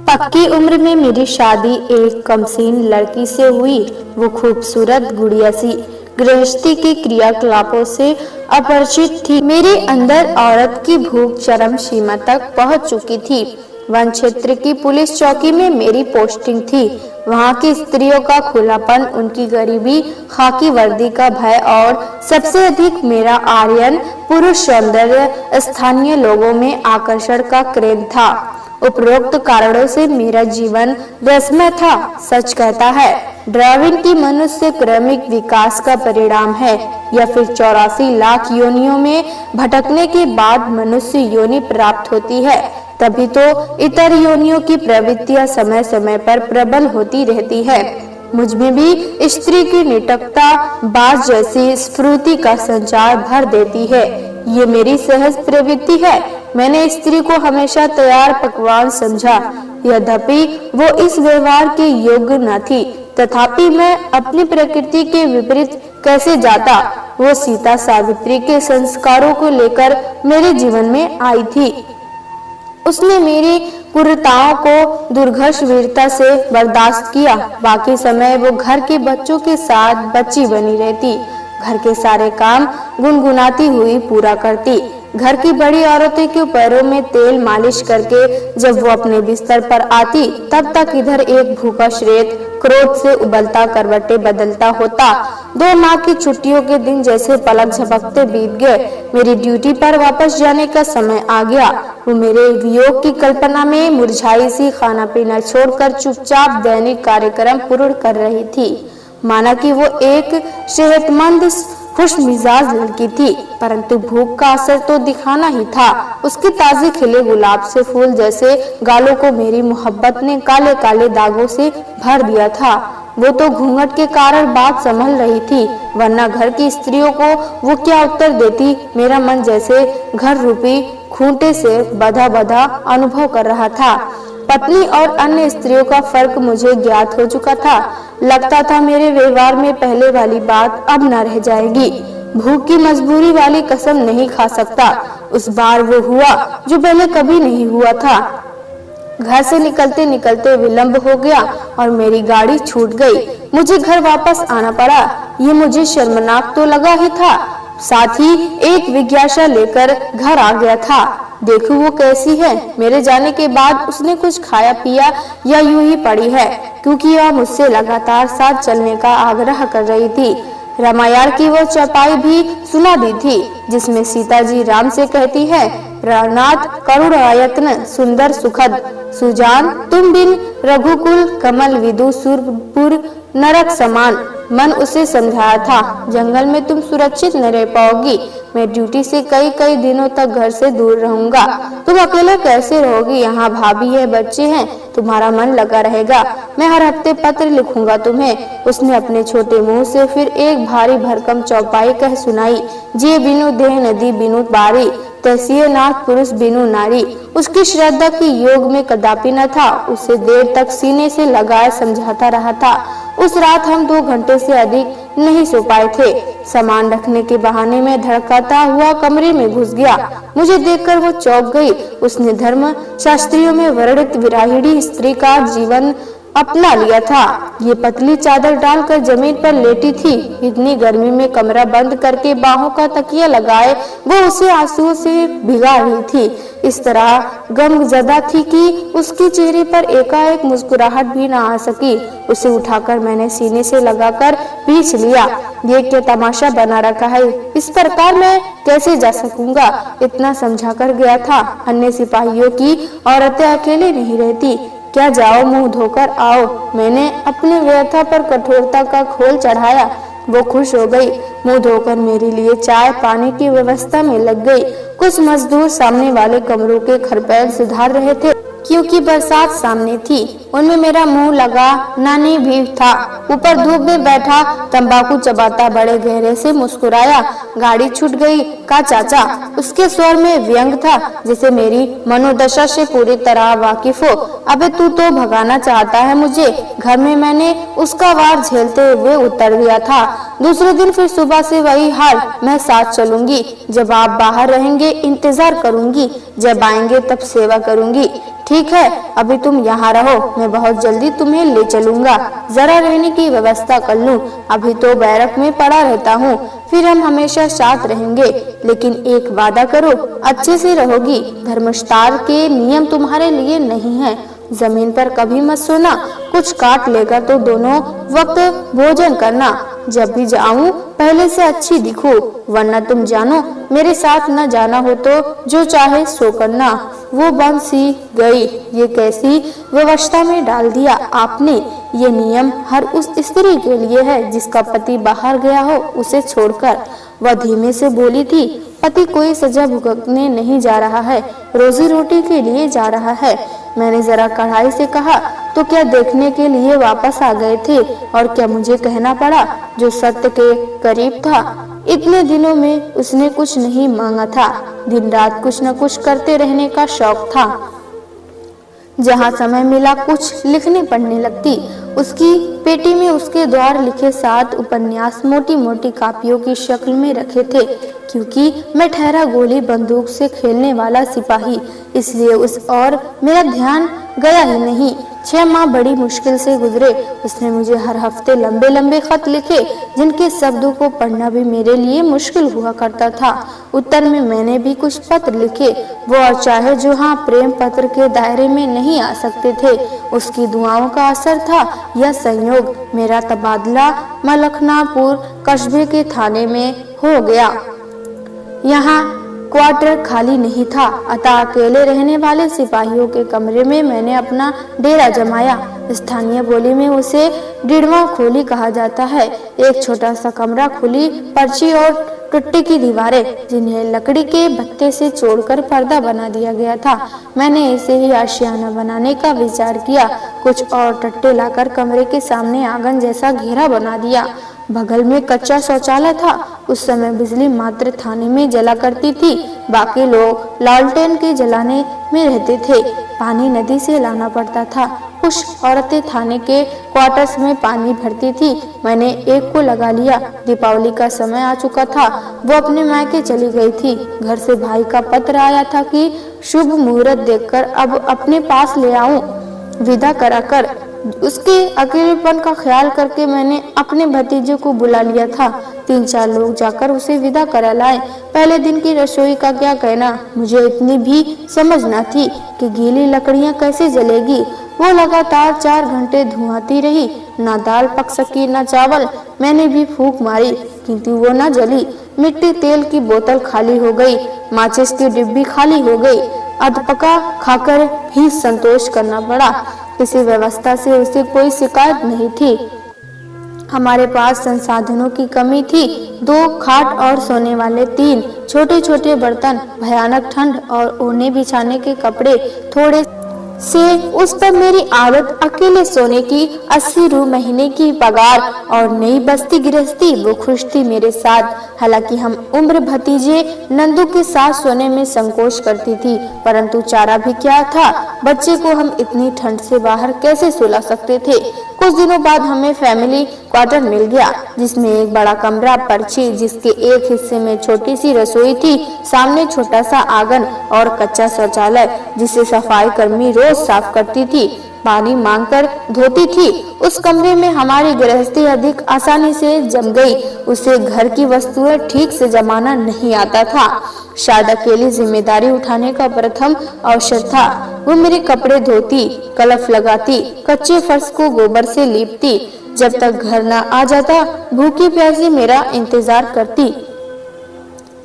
पक्की उम्र में मेरी शादी एक कमसीन लड़की से हुई। वो खूबसूरत गुड़िया सी गृहस्थी के क्रियाकलापों से अपरिचित थी। मेरे अंदर औरत की भूख चरम सीमा तक पहुंच चुकी थी। वन क्षेत्र की पुलिस चौकी में मेरी पोस्टिंग थी। वहां की स्त्रियों का खुलापन, उनकी गरीबी, खाकी वर्दी का भय और सबसे अधिक मेरा आर्यन पुरुष सौंदर्य स्थानीय लोगों में आकर्षण का क्रेज था। उपरोक्त कारणों से मेरा जीवन रसमय था। सच कहता है, डार्विन की मनुष्य क्रमिक विकास का परिणाम है या फिर 84 लाख योनियों में भटकने के बाद मनुष्य योनि प्राप्त होती है। तभी तो इतर योनियों की प्रवृत्तियां समय समय पर प्रबल होती रहती है। मुझ में भी स्त्री की निटकता बाज जैसी स्फूर्ति का संचार भर देती है। ये मेरी सहज प्रवृत्ति है। मैंने स्त्री को हमेशा तैयार पकवान समझा, यद्यपि वो इस व्यवहार के योग्य न थी। तथापि मैं अपनी प्रकृति के विपरीत कैसे जाता। वो सीता सावित्री के संस्कारों को लेकर मेरे जीवन में आई थी। उसने मेरी कुरीतियों को दुर्घर्ष वीरता से बर्दाश्त किया। बाकी समय वो घर के बच्चों के साथ बच्ची बनी रहती। घर के सारे काम गुनगुनाती हुई पूरा करती। घर की बड़ी औरतें के पैरों में तेल मालिश करके जब वो अपने बिस्तर पर आती, तब तक इधर एक भूखा श्वेत क्रोध से उबलता करवटें बदलता होता। 2 माह की छुट्टियों के दिन जैसे पलक झपकते बीत गए। मेरी ड्यूटी पर वापस जाने का समय आ गया। वो मेरे वियोग की कल्पना में मुरझाई सी खाना पीना छोड़कर चुपचाप दैनिक कार्यक्रम पूर्ण कर रही थी। माना कि वो एक सेहतमंद खुश मिजाज लड़की थी, परंतु भूख का असर तो दिखाना ही था। उसके ताजे खिले गुलाब से फूल जैसे गालों को मेरी मोहब्बत ने काले काले दागों से भर दिया था। वो तो घूंघट के कारण बात संभल रही थी, वरना घर की स्त्रियों को वो क्या उत्तर देती। मेरा मन जैसे घर रूपी खूंटे से बंधा बंधा अनुभव कर रहा था। पत्नी और अन्य स्त्रियों का फर्क मुझे ज्ञात हो चुका था। लगता था मेरे व्यवहार में पहले वाली बात अब न रह जाएगी। भूख की मजबूरी वाली कसम नहीं खा सकता। उस बार वो हुआ जो पहले कभी नहीं हुआ था। घर से निकलते निकलते विलंब हो गया और मेरी गाड़ी छूट गई। मुझे घर वापस आना पड़ा। ये मुझे शर्मनाक तो लगा ही था, साथ ही एक जिज्ञासा लेकर घर आ गया था। देखूं वो कैसी है। मेरे जाने के बाद उसने कुछ खाया पिया या यूं ही पड़ी है, क्योंकि वह मुझसे लगातार साथ चलने का आग्रह कर रही थी। रामायण की वो चौपाई भी सुना दी थी, जिसमें सीता जी राम से कहती है, प्राणात करुण आयत्न सुंदर सुखद सुजान, तुम बिन रघुकुल कमल विदु सुरपुर नरक समान। मन उसे समझाया था, जंगल में तुम सुरक्षित न रह पाओगी। मैं ड्यूटी से कई दिनों तक घर से दूर रहूंगा। तुम अकेले कैसे रहोगी। यहाँ भाभी है, बच्चे हैं, तुम्हारा मन लगा रहेगा। मैं हर हफ्ते पत्र लिखूंगा तुम्हें। उसने अपने छोटे मुंह से फिर एक भारी भरकम चौपाई कह सुनाई। जे बिनु देह नदी बिनु बारी, तैसिए नाथ पुरुष बिनु नारी। उसकी श्रद्धा की योग में कदापि न था। उसे देर तक सीने से लगाए समझाता रहा था। उस रात हम 2 घंटे से अधिक नहीं सो पाए थे। सामान रखने के बहाने में धड़काता हुआ कमरे में घुस गया। मुझे देखकर वो चौंक गई। उसने धर्म शास्त्रियों में वर्णित विराहिणी स्त्री का जीवन अपना लिया था। ये पतली चादर डालकर जमीन पर लेटी थी। इतनी गर्मी में कमरा बंद करके बाहों का तकिया लगाए वो उसे आंसुओं से भिगा रही थी। इस तरह गमजदा थी कि उसके चेहरे पर एकाएक मुस्कुराहट भी न आ सकी। उसे उठाकर मैंने सीने से लगाकर पीछ लिया। ये क्या तमाशा बना रखा है। इस प्रकार मैं कैसे जा सकूंगा। इतना समझा कर गया था। अन्य सिपाहियों की औरतें अकेले नहीं रहती। क्या जाओ, मुंह धोकर आओ। मैंने अपनी व्यथा पर कठोरता का खोल चढ़ाया। वो खुश हो गई। मुंह धोकर मेरे लिए चाय पानी की व्यवस्था में लग गई। कुछ मजदूर सामने वाले कमरों के खरपैल सुधार रहे थे, क्योंकि बरसात सामने थी। उनमें मेरा मुंह लगा नानी भी था। ऊपर धूप में बैठा तंबाकू चबाता बड़े गहरे से मुस्कुराया। गाड़ी छूट गई का चाचा। उसके स्वर में व्यंग था, जिसे मेरी मनोदशा से पूरी तरह वाकिफ हो। अबे तू तो भगाना चाहता है मुझे। घर में मैंने उसका वार झेलते हुए उत्तर दिया था। दूसरे दिन फिर सुबह से वही हाल, मैं साथ चलूंगी, जब आप बाहर रहेंगे इंतजार करूंगी, जब आएंगे तब सेवा करूंगी। ठीक है, अभी तुम यहाँ रहो, मैं बहुत जल्दी तुम्हें ले चलूंगा, जरा रहने की व्यवस्था कर लूं। अभी तो बैरक में पड़ा रहता हूँ, फिर हम हमेशा साथ रहेंगे। लेकिन एक वादा करो, अच्छे से रहोगी। धर्मस्थल के नियम तुम्हारे लिए नहीं है। जमीन पर कभी मत सोना, कुछ काट लेगा तो दोनों वक्त भोजन करना। जब भी जाऊं पहले से अच्छी दिखो, वरना तुम जानो मेरे साथ न जाना हो तो जो चाहे सो करना। वो बंसी गई। ये कैसी व्यवस्था में डाल दिया आपने? ये नियम हर उस स्त्री के लिए है जिसका पति बाहर गया हो उसे छोड़कर। वह धीमे से बोली थी, पति कोई सजा भुगतने नहीं जा रहा है, रोजी रोटी के लिए जा रहा है। मैंने जरा कढ़ाई से कहा, तो क्या देखने के लिए वापस आ गए थे? और क्या मुझे कहना पड़ा जो सत्य के करीब था? इतने दिनों में उसने कुछ नहीं मांगा था, दिन रात कुछ न कुछ करते रहने का शौक था। जहाँ समय मिला कुछ लिखने पढ़ने लगती। उसकी पेटी में उसके द्वार लिखे 7 उपन्यास मोटी मोटी कापियों की शक्ल में रखे थे। क्योंकि मैं ठहरा गोली बंदूक से खेलने वाला सिपाही, इसलिए उस और मेरा ध्यान गया ही नहीं। 6 माह बड़ी मुश्किल से गुजरे। उसने मुझे हर हफ्ते लंबे लंबे खत लिखे, जिनके शब्दों को पढ़ना भी मेरे लिए मुश्किल हुआ करता था। उत्तर में मैंने भी कुछ पत्र लिखे, वो और चाहे जो हाँ प्रेम पत्र के दायरे में नहीं आ सकते थे। उसकी दुआओं का असर था या संयोग, मेरा तबादला मलखनापुर कस्बे के थाने में हो गया। यहाँ क्वार्टर खाली नहीं था, अतः अकेले रहने वाले सिपाहियों के कमरे में मैंने अपना डेरा जमाया। स्थानीय बोली में उसे डिड़वा खोली कहा जाता है। एक छोटा सा कमरा, खुली पर्ची और टुट्टी की दीवारें, जिन्हें लकड़ी के भत्ते से जोड़कर पर्दा बना दिया गया था। मैंने इसे ही आशियाना बनाने का विचार किया। कुछ और टट्टे लाकर कमरे के सामने आंगन जैसा घेरा बना दिया। बगल में कच्चा शौचालय था। उस समय बिजली मात्र थाने में जला करती थी, बाकी लोग लालटेन के जलाने में रहते थे। पानी नदी से लाना पड़ता था। कुछ औरतें थाने के क्वार्टर्स में पानी भरती थी। मैंने एक को लगा लिया। दीपावली का समय आ चुका था, वो अपने मायके चली गई थी। घर से भाई का पत्र आया था कि शुभ मुहूर्त देखकर अब अपने पास ले आऊं। विदा कराकर उसके अकेलेपन का ख्याल करके मैंने अपने भतीजे को बुला लिया था। 3-4 लोग जाकर उसे विदा करा लाए। पहले दिन की रसोई का क्या कहना, मुझे इतनी भी समझ न थी कि गीली लकड़ियां कैसे जलेगी। वो लगातार 4 घंटे धुआंती रही, ना दाल पक सकी ना चावल। मैंने भी फूंक मारी किंतु वो न जली। मिट्टी तेल की बोतल खाली हो गई, माचिस की डिब्बी खाली हो गई। अधपका खाकर भी संतोष करना पड़ा। किसी व्यवस्था से उसे कोई शिकायत नहीं थी। हमारे पास संसाधनों की कमी थी। 2 खाट और सोने वाले 3 छोटे छोटे बर्तन, भयानक ठंड और ओढ़ने बिछाने के कपड़े थोड़े से उस पर मेरी आदत अकेले सोने की, 80 रू महीने की पगार और नई बस्ती गृहस्थी। वो खुश थी मेरे साथ। हालांकि हम उम्र भतीजे नंदू के साथ सोने में संकोच करती थी, परंतु चारा भी क्या था, बच्चे को हम इतनी ठंड से बाहर कैसे सुला सकते थे। कुछ दिनों बाद हमें फैमिली क्वार्टर मिल गया, जिसमें एक बड़ा कमरा, पर्ची जिसके एक हिस्से में छोटी सी रसोई थी, सामने छोटा सा आंगन और कच्चा शौचालय जिसे सफाई कर्मी रोज साफ करती थी, पानी मांगकर धोती थी। उस कमरे में हमारी गृहस्थी अधिक आसानी से जम गई। उसे घर की वस्तुएं ठीक से जमाना नहीं आता था। शायद अकेली जिम्मेदारी उठाने का प्रथम अवसर था। वो मेरे कपड़े धोती, कलफ लगाती, कच्चे फर्श को गोबर से लीपती। जब तक घर न आ जाता भूखी प्यासी मेरा इंतजार करती।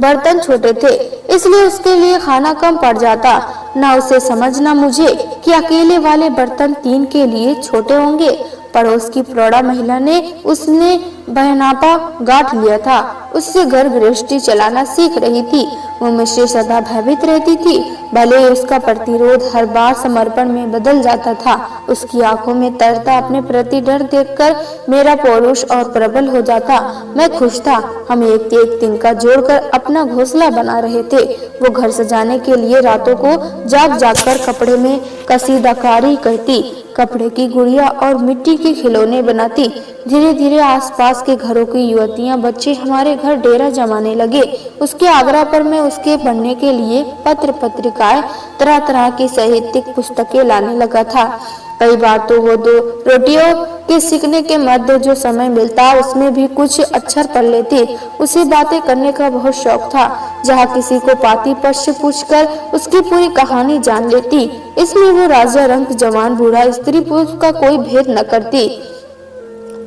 बर्तन छोटे थे, इसलिए उसके लिए खाना कम पड़ जाता। न उसे समझ न मुझे कि अकेले वाले बर्तन 3 के लिए छोटे होंगे। पड़ोस की प्रौढ़ा महिला ने उसने बहनापा गांठ लिया था। उससे घर गृहस्थी चलाना सीख रही थी। वो मुझसे सदा भयभीत रहती थी। भले ही उसका प्रतिरोध हर बार समर्पण में बदल जाता था, उसकी आंखों में तरता अपने प्रति डर देखकर मेरा पौरुष और प्रबल हो जाता। मैं खुश था। हम एक तिनका जोड़कर अपना घोंसला बना रहे थे। वो घर सजाने के लिए रातों को जाग जाग कर कपड़े में कसीदाकारी करती, कपड़े की गुड़िया और मिट्टी के खिलौने बनाती। धीरे धीरे आसपास के घरों की युवतियां बच्चे हमारे घर डेरा जमाने लगे। उसके आग्रह पर मैं उसके पढ़ने के लिए पत्र पत्रिकाएं, तरह तरह की साहित्यिक पुस्तकें लाने लगा था। कई बार तो वो 2 रोटियों के सीखने के मध्य जो समय मिलता उसमें भी कुछ अक्षर पढ़ लेती। उसे बातें करने का बहुत शौक था। जहाँ किसी को पाती पश्च पूछकर उसकी पूरी कहानी जान लेती। इसमें वो राजा रंग, जवान बूढ़ा, स्त्री पुरुष का कोई भेद न करती।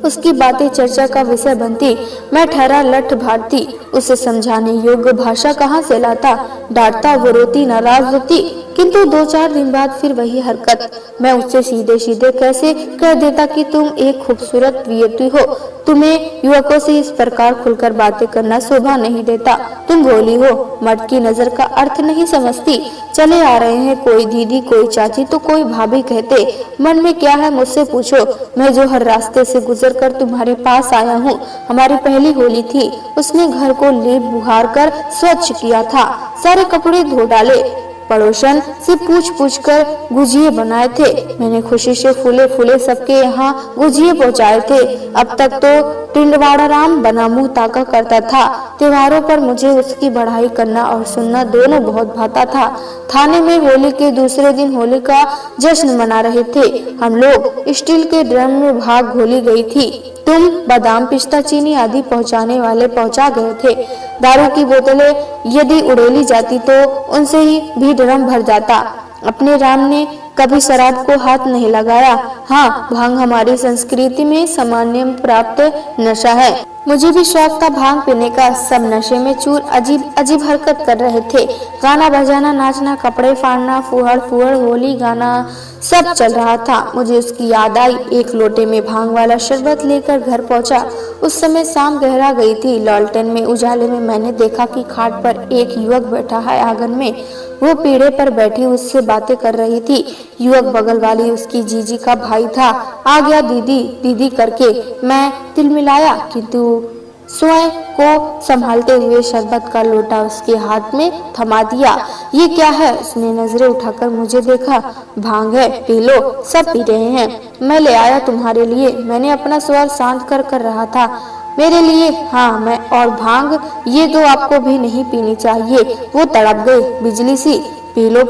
उसकी बातें चर्चा का विषय बनती। मैं ठहरा लठ भारती, उसे समझाने योग्य भाषा कहाँ से लाता। डांटता, वो रोती, नाराज होती, किंतु 2-4 दिन बाद फिर वही हरकत। मैं उससे सीधे सीधे कैसे कह देता कि तुम एक खूबसूरत युवती हो, तुम्हें युवकों से इस प्रकार खुलकर बातें करना शोभा नहीं देता, तुम भोली हो, मर्द की नजर का अर्थ नहीं समझती। चले आ रहे हैं कोई दीदी, कोई चाची तो कोई भाभी कहते, मन में क्या है मुझसे पूछो। मैं जो हर रास्ते से गुजर कर तुम्हारे पास आया हूँ। हमारी पहली होली थी। उसने घर को लीप बुहार कर स्वच्छ किया था, सारे कपड़े धो डाले, पड़ोसन से पूछ पूछ कर गुजिये बनाए थे। मैंने खुशी से फूले फूले सबके यहाँ गुजिये पहुँचाए थे। अब तक तो टिंडवाड़ा राम बना मुंह ताका करता था। त्योहारों पर मुझे उसकी बढ़ाई करना और सुनना दोनों बहुत भाता था। थाने में होली के दूसरे दिन होली का जश्न मना रहे थे। हम लोग स्टील के ड्रम में भाग घोली गई थी। तुम बादाम, पिस्ता, चीनी आदि पहुंचाने वाले पहुंचा गए थे। दारू की बोतलें यदि उड़ेली जाती तो उनसे ही भी ड्रम भर जाता। अपने राम ने कभी शराब को हाथ नहीं लगाया। हाँ, भांग हमारी संस्कृति में सामान्य प्राप्त नशा है। मुझे भी शौक था भांग पीने का। सब नशे में चूर अजीब अजीब हरकत कर रहे थे। गाना बजाना, नाचना, कपड़े फाड़ना, फुहड़ फुहड़, होली गाना सब चल रहा था। मुझे उसकी याद आई। एक लोटे में भांग वाला शरबत लेकर घर पहुंचा। उस समय शाम गहरा गई थी। लालटेन में उजाले में मैंने देखा कि खाट पर एक युवक बैठा है आंगन में। वो पीढ़े पर बैठी उससे बातें कर रही थी। युवक बगल वाली उसकी जीजी का भाई था। आ गया दीदी दीदी करके। मैं तिलमिलाया, किंतु स्वयं को संभालते हुए शरबत का लोटा उसके हाथ में थमा दिया। ये क्या है? उसने नजरें उठाकर मुझे देखा। भांग है, पी लो, सब पी रहे हैं। मैं ले आया तुम्हारे लिए। मैंने अपना स्वर शांत कर रहा था। मेरे लिए? हाँ, मैं और भांग ये दो आपको भी नहीं पीनी चाहिए। वो तड़प गई, बिजली सी। पी लो,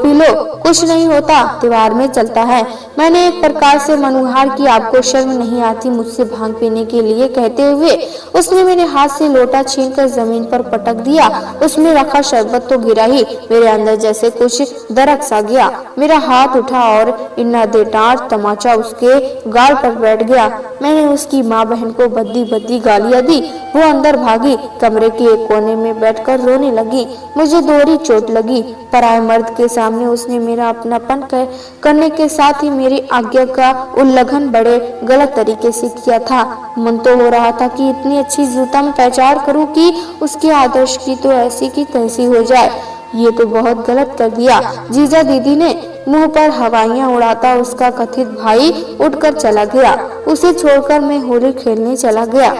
कुछ नहीं होता, त्योहार में चलता है। मैंने एक प्रकार से मनुहार की आपको शर्म नहीं आती मुझसे भांग पीने के लिए कहते हुए उसने मेरे हाथ से लोटा छीनकर जमीन पर पटक दिया। उसमें रखा शरबत तो गिरा ही। मेरे अंदर जैसे कुछ दरक सा गया। मेरा हाथ उठा और इन्ना दे डांट तमाचा उसके गाल पर बैठ गया। मैंने उसकी माँ बहन को बद्दी बद्दी गालियां दी। वो अंदर भागी, कमरे के एक कोने में बैठकर रोने लगी। मुझे दोहरी चोट लगी। पराये मर्द के सामने उसने मेरा अपनापन करने के साथ ही मेरी आज्ञा का उल्लंघन बड़े गलत तरीके से किया था। मन तो हो रहा था कि इतनी अच्छी जूता में पहचान करूं कि उसके आदर्श की तो ऐसी की तैसी हो जाए। ये तो बहुत गलत कर दिया। जीजा दीदी ने मुंह पर हवाइयां उड़ाता उसका कथित भाई उठकर चला गया। उसे छोड़कर मैं होली खेलने चला गया।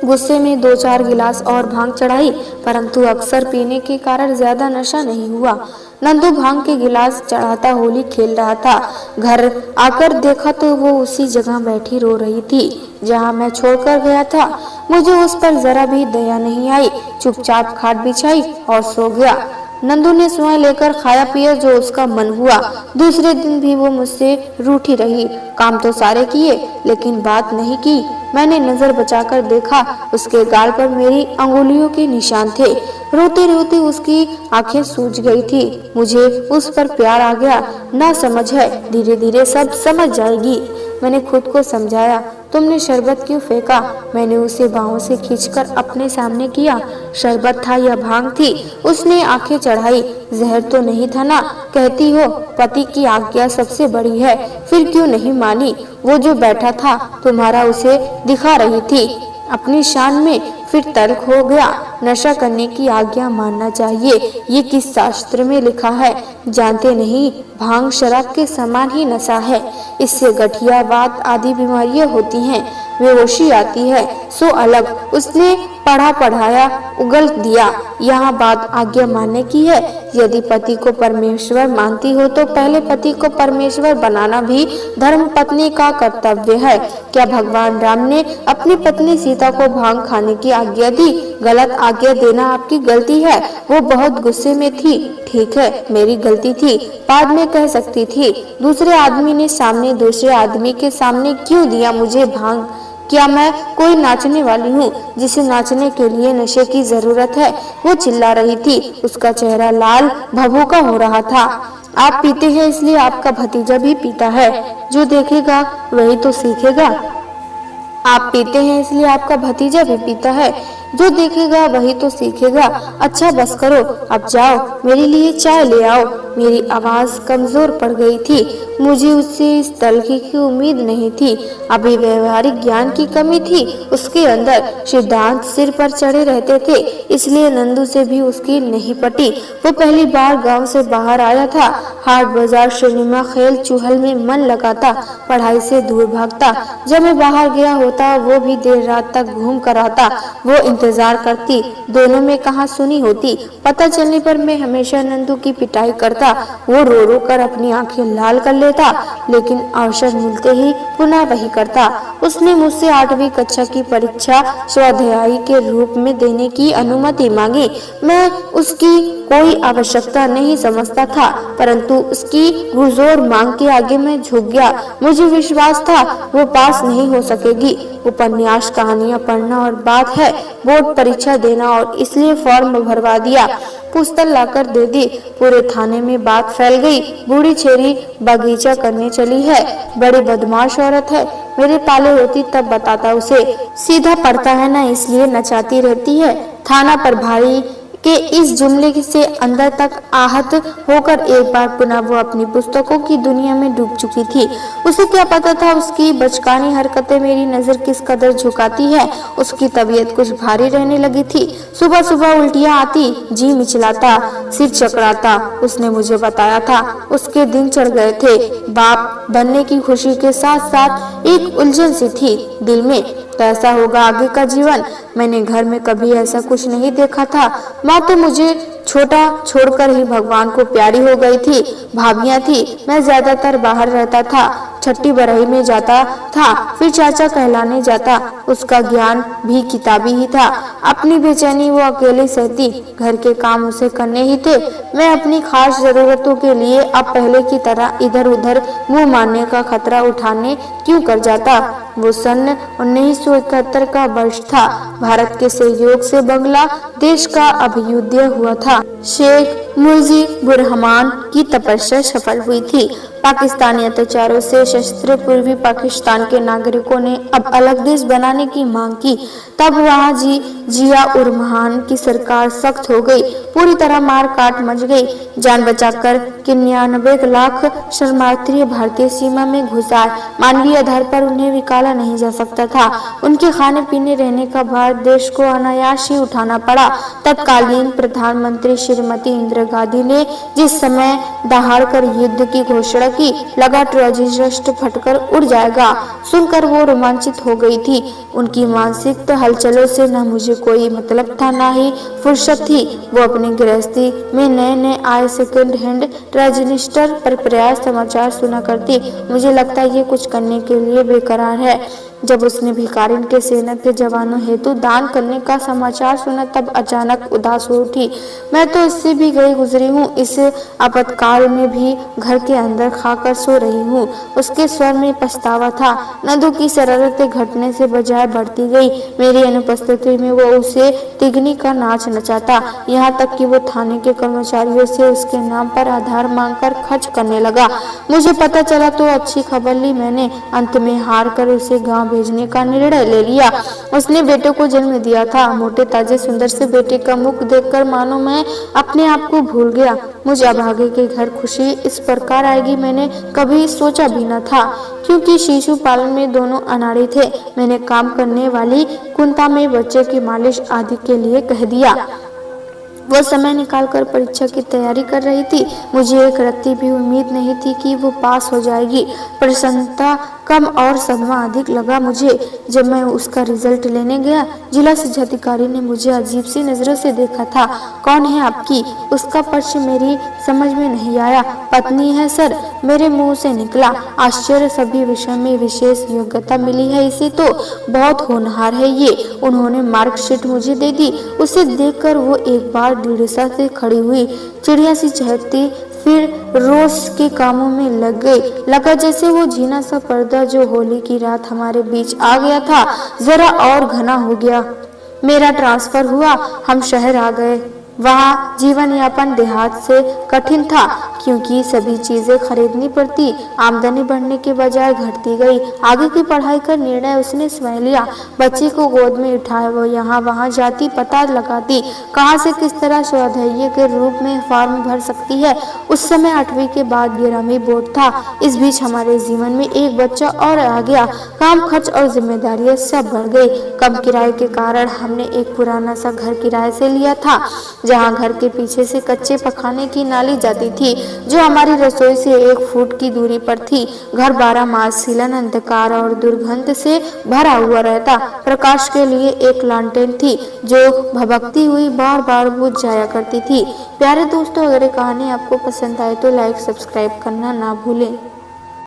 गुस्से में 2-4 गिलास और भांग चढ़ाई, परंतु अक्सर पीने के कारण ज्यादा नशा नहीं हुआ। नंदू भांग के गिलास चढ़ाता होली खेल रहा था। घर आकर देखा तो वो उसी जगह बैठी रो रही थी जहां मैं छोड़कर गया था। मुझे उस पर जरा भी दया नहीं आई। चुपचाप खाट बिछाई और सो गया। नंदू ने स्वयं लेकर खाया पिया जो उसका मन हुआ। दूसरे दिन भी वो मुझसे रूठी रही। काम तो सारे किए लेकिन बात नहीं की। मैंने नजर बचाकर देखा, उसके गाल पर मेरी अंगुलियों के निशान थे। रोते रोते उसकी आंखें सूज गई थी। मुझे उस पर प्यार आ गया। ना समझ है, धीरे धीरे सब समझ जाएगी। मैंने खुद को समझाया। तुमने शरबत क्यों फेंका? मैंने उसे बाहों से खींचकर अपने सामने किया। शरबत था या भांग थी? उसने आंखें चढ़ाई। जहर तो नहीं था ना? कहती हो पति की आज्ञा सबसे बड़ी है, फिर क्यों नहीं मानी? वो जो बैठा था तुम्हारा उसे दिखा रही थी। अपनी शान में फिर तर्क हो गया। नशा करने की आज्ञा मानना चाहिए, ये किस शास्त्र में लिखा है? जानते नहीं, भांग शराब के समान ही नशा है। इससे गठियावाद आदि बीमारियां होती हैं, बेहोशी आती है, सो अलग। उसने पढ़ा पढ़ाया उगल दिया। यहाँ बात आज्ञा मानने की है। यदि पति को परमेश्वर मानती हो तो पहले पति को परमेश्वर बनाना भी धर्म पत्नी का कर्तव्य है। क्या भगवान राम ने अपनी पत्नी सीता को भांग खाने की आज्ञा दी? गलत आज्ञा देना आपकी गलती है। वो बहुत गुस्से में थी। ठीक है, मेरी गलती थी, बाद में कह सकती थी। दूसरे आदमी ने सामने दूसरे आदमी के सामने क्यों दिया मुझे भांग? क्या मैं कोई नाचने वाली हूँ जिसे नाचने के लिए नशे की जरूरत है? वो चिल्ला रही थी, उसका चेहरा लाल भभूका हो रहा था। आप पीते हैं इसलिए आपका भतीजा भी पीता है। जो देखेगा वही तो सीखेगा। आप पीते हैं इसलिए आपका भतीजा भी पीता है। जो देखेगा वही तो सीखेगा। अच्छा बस करो, अब जाओ, मेरे लिए चाय ले आओ। मेरी आवाज कमजोर पड़ गई थी। मुझे उससे इस तलखी की उम्मीद नहीं थी। अभी व्यवहारिक ज्ञान की कमी थी उसके अंदर। सिद्धांत सिर पर चढ़े रहते थे, इसलिए नंदू से भी उसकी नहीं पटी। वो पहली बार गांव से बाहर आया था। हाट बाजार सिनेमा खेल चूहल में मन लगाता, पढ़ाई से दूर भागता। जब मैं बाहर गया होता वो भी देर रात तक घूम कर आता। वो इंतजार करती, दोनों में कहाँ सुनी होती। पता चलने पर मैं हमेशा नंदू की पिटाई करता। वो रो रो कर अपनी आंखें लाल कर लेता, लेकिन अवसर मिलते ही पुनः वही करता। उसने मुझसे 8वीं कक्षा की परीक्षा स्वाध्यायी के रूप में देने की अनुमति मांगी। मैं उसकी कोई आवश्यकता नहीं समझता था, परंतु उसकी पुरजोर मांग के आगे मैं झुक गया। मुझे विश्वास था वो पास नहीं हो सकेगी। उपन्यास कहानियां पढ़ना और बात है बोर्ड परीक्षा देना, और इसलिए फॉर्म भरवा दिया। पुस्तक लाकर दे दी। पूरे थाने में बात फैल गई, बूढ़ी छेरी बगीचा करने चली है, बड़ी बदमाश औरत है। मेरे पाले होती तब बताता उसे। सीधा पढ़ता है ना, इसलिए नचाती रहती है। थाना प्रभारी के इस जुमले से अंदर तक आहत होकर एक बार पुनः वो अपनी पुस्तकों की दुनिया में डूब चुकी थी। उसे क्या पता था उसकी बचकानी हरकतें मेरी नजर किस कदर झुकाती है। उसकी तबीयत कुछ भारी रहने लगी थी। सुबह सुबह उल्टियां आती, जी मिचलाता, सिर चकराता। उसने मुझे बताया था उसके दिन चढ़ गए थे। बाप बनने की खुशी के साथ साथ एक उलझन सी थी दिल में। कैसा होगा आगे का जीवन? मैंने घर में कभी ऐसा कुछ नहीं देखा था। माँ तो मुझे छोटा छोड़कर ही भगवान को प्यारी हो गई थी। भाभियां थी, मैं ज्यादातर बाहर रहता था। छठी बरही में जाता था, फिर चाचा कहलाने जाता। उसका ज्ञान भी किताबी ही था। अपनी बेचैनी वो अकेले सहती, घर के काम उसे करने ही थे। मैं अपनी खास जरूरतों के लिए अब पहले की तरह इधर उधर मुंह मारने का खतरा उठाने क्यों कर जाता। वो सन 1971 का वर्ष था। भारत के सहयोग से बांग्लादेश का अभ्युदय हुआ था। शेख मुजीबुर रहमान की तपस्या सफल हुई थी। पाकिस्तानी अत्याचारों से शस्त्र पूर्वी पाकिस्तान के नागरिकों ने अब अलग देश बनाने की मांग की। तब वहाँ जिया उर रहमान की सरकार सख्त हो गई। पूरी तरह मार काट मच गई। जान बचाकर 99 लाख शरणार्थी भारतीय सीमा में घुस आए। मानवीय आधार पर उन्हें निकाला नहीं जा सकता था। उनके खाने पीने रहने का भार देश को अनायास ही उठाना पड़ा। तत्कालीन प्रधानमंत्री श्रीमती इंदिरा गांधी ने जिस समय दहाड़कर युद्ध की घोषणा की, लगा ट्रॉजिस्ट फटकर उड़ जाएगा। सुनकर वो रोमांचित हो गई थी। उनकी मानसिक हलचलों से न मुझे कोई मतलब था, न ही फुर्सत थी। वो अपनी गृहस्थी में नए नए आए सेकेंड हैंड ट्रांजिस्टर पर प्रयास समाचार सुना करती। मुझे लगता है ये कुछ करने के लिए बेकरार है। जब उसने भिखारिन के सेना के जवानों हेतु दान करने का समाचार सुना तब अचानक उदास हो उठी। मैं तो इससे भी गई गुजरी हूँ। इस आपातकाल में भी घर के अंदर खाकर सो रही हूँ। उसके स्वर में पछतावा था। नंदू की शरारतें घटने से बजाय बढ़ती गई। मेरी अनुपस्थिति में वो उसे तिगनी का नाच नचाता, यहाँ तक कि वो थाने के कर्मचारियों से उसके नाम पर आधार मांगकर खर्च करने लगा। मुझे पता चला तो अच्छी खबर ली मैंने। अंत में हार कर उसे गाँव गांव भेजने का निर्णय ले लिया। उसने बेटे को जन्म दिया था। मोटे ताजे सुंदर से बेटे का मुख देखकर मानो मैं अपने आप को भूल गया। मुझ अभागे के घर खुशी इस प्रकार आएगी मैंने कभी सोचा भी न था, क्योंकि शिशु पालन में दोनों अनाड़ी थे। मैंने काम करने वाली कुंता में बच्चे की मालिश आदि के लिए कह दिया। वो समय निकालकर परीक्षा की तैयारी कर रही थी। मुझे एक रत्ती भी उम्मीद नहीं थी कि वो पास हो जाएगी। प्रसन्नता कम और सदमा अधिक लगा मुझे जब मैं उसका रिजल्ट लेने गया। जिला शिक्षा अधिकारी ने मुझे अजीब सी नजरों से देखा था। कौन है आपकी? उसका प्रश्न मेरी समझ में नहीं आया। पत्नी है सर, मेरे मुंह से निकला। आश्चर्य, सभी विषय में विशेष योग्यता मिली है इसे तो, बहुत होनहार है ये। उन्होंने मार्कशीट मुझे दे दी। उसे देखकर वो एक बार दृढ़ता से खड़ी हुई, चिड़िया सी चहकती, फिर रोज के कामों में लग गई। लगा जैसे वो झीना सा पर्दा जो होली की रात हमारे बीच आ गया था जरा और घना हो गया। मेरा ट्रांसफर हुआ, हम शहर आ गए। वहाँ जीवन यापन देहात से कठिन था, क्योंकि सभी चीजें खरीदनी पड़ती। आमदनी बढ़ने के बजाय घटती गई। आगे की पढ़ाई का निर्णय उसने स्वयं लिया। बच्चे को गोद में उठाए वो यहाँ वहाँ जाती, पता लगाती कहाँ से किस तरह स्वाध्याय के रूप में फॉर्म भर सकती है। उस समय 8वीं के बाद 11वीं बोर्ड था। इस बीच हमारे जीवन में एक बच्चा और आ गया। काम, खर्च और जिम्मेदारियां सब बढ़ गई। कम किराए के कारण हमने एक पुराना सा घर किराए से लिया था, जहाँ घर के पीछे से कच्चे पखाने की नाली जाती थी, जो हमारी रसोई से 1 फुट की दूरी पर थी। घर 12 मास सीलन, अंधकार और दुर्गंध से भरा हुआ रहता। प्रकाश के लिए एक लालटेन थी, जो भभकती हुई बार बार बुझ जाया करती थी। प्यारे दोस्तों, अगर ये कहानी आपको पसंद आए तो लाइक सब्सक्राइब करना ना भूलें।